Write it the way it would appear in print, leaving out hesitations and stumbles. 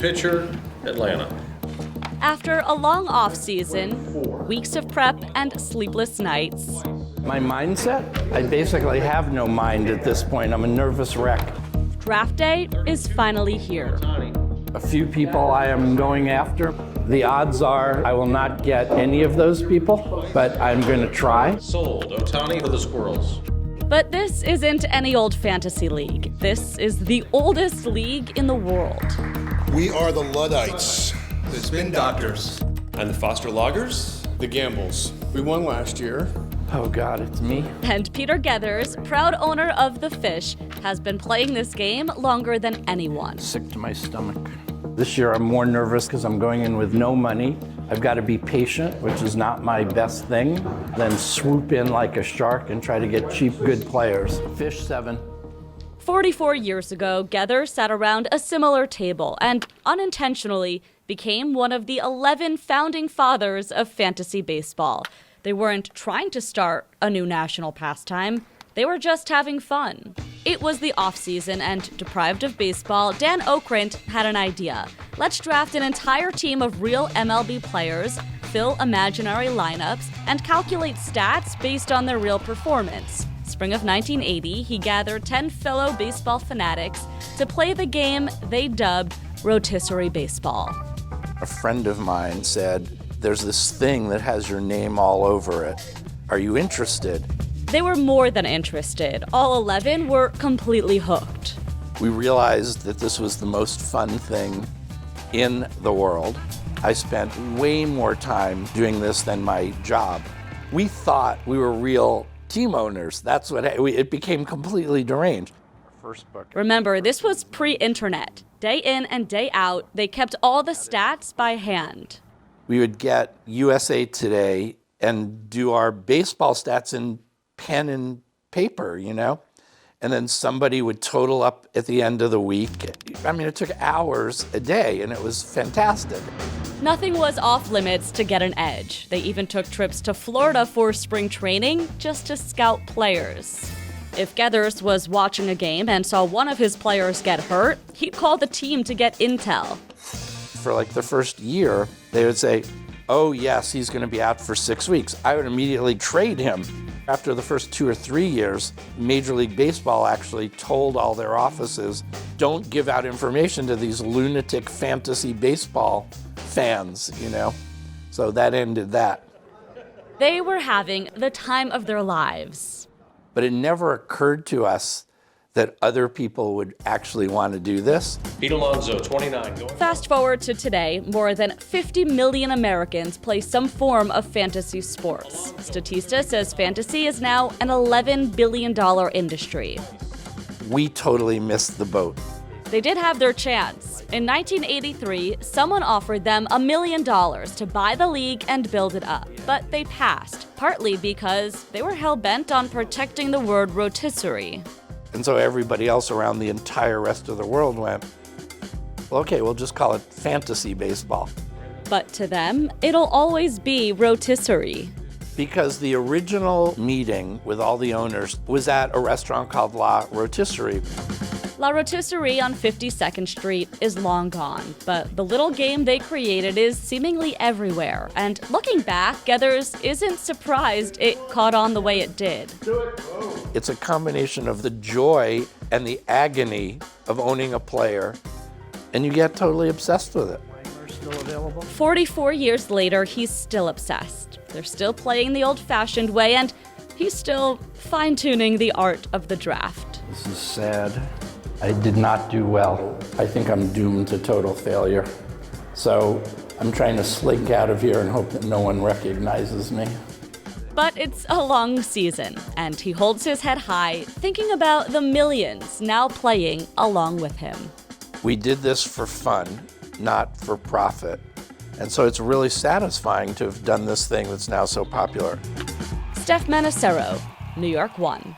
Pitcher, Atlanta. After a long off-season, weeks of prep, and sleepless nights. My mindset? I basically have no mind at this point. I'm a nervous wreck. Draft day is finally here. A few people I am going after. The odds are I will not get any of those people, but I'm going to try. Sold. Ohtani for the Squirrels. But this isn't any old fantasy league. This is the oldest league in the world. We are the Luddites, the Spin Doctors, and the Foster Loggers, the Gambles. We won last year. Oh God, it's me. And Peter Gethers, proud owner of the Fish, has been playing this game longer than anyone. Sick to my stomach. This year I'm more nervous because I'm going in with no money. I've got to be patient, which is not my best thing, then swoop in like a shark and try to get cheap, good players. Fish 7. 44 years ago, Gethers sat around a similar table and unintentionally became one of the 11 founding fathers of fantasy baseball. They weren't trying to start a new national pastime. They were just having fun. It was the off-season, and deprived of baseball, Dan Okrent had an idea. Let's draft an entire team of real MLB players, fill imaginary lineups, and calculate stats based on their real performance. Spring of 1980, he gathered 10 fellow baseball fanatics to play the game they dubbed Rotisserie Baseball. A friend of mine said, "There's this thing that has your name all over it. Are you interested?" They were more than interested. All 11 were completely hooked. We realized that this was the most fun thing in the world. I spent way more time doing this than my job. We thought we were real team owners. That's what it became completely deranged. First book. Remember, this was pre-internet. Day in and day out, they kept all the stats by hand. We would get USA Today and do our baseball stats in pen and paper, and then somebody would total up at the end of the week. I mean, it took hours a day, and it was fantastic. Nothing was off limits to get an edge. They even took trips to Florida for spring training just to scout players. If Gethers was watching a game and saw one of his players get hurt, he'd call the team to get intel. For like the first year, they would say, "Oh yes, he's going to be out for 6 weeks." I would immediately trade him. After the first 2 or 3 years, Major League Baseball actually told all their offices, "Don't give out information to these lunatic fantasy baseball fans," So that ended that. They were having the time of their lives. But it never occurred to us that other people would actually want to do this. Pete Alonso, 29. Fast forward to today, more than 50 million Americans play some form of fantasy sports. Statista says fantasy is now an $11 billion industry. We totally missed the boat. They did have their chance. In 1983, someone offered them $1 million to buy the league and build it up, but they passed, partly because they were hell-bent on protecting the word rotisserie. And so everybody else around the entire rest of the world went, "Well, okay, we'll just call it fantasy baseball." But to them, it'll always be rotisserie. Because the original meeting with all the owners was at a restaurant called La Rotisserie. La Rotisserie on 52nd Street is long gone, but the little game they created is seemingly everywhere. And looking back, Gethers isn't surprised it caught on the way it did. It's a combination of the joy and the agony of owning a player, and you get totally obsessed with it. Still available? 44 years later, he's still obsessed. They're still playing the old-fashioned way, and he's still fine-tuning the art of the draft. This is sad. I did not do well. I think I'm doomed to total failure. So I'm trying to slink out of here and hope that no one recognizes me. But it's a long season, and he holds his head high, thinking about the millions now playing along with him. We did this for fun, not for profit. And so it's really satisfying to have done this thing that's now so popular. Stef Manisero, New York 1.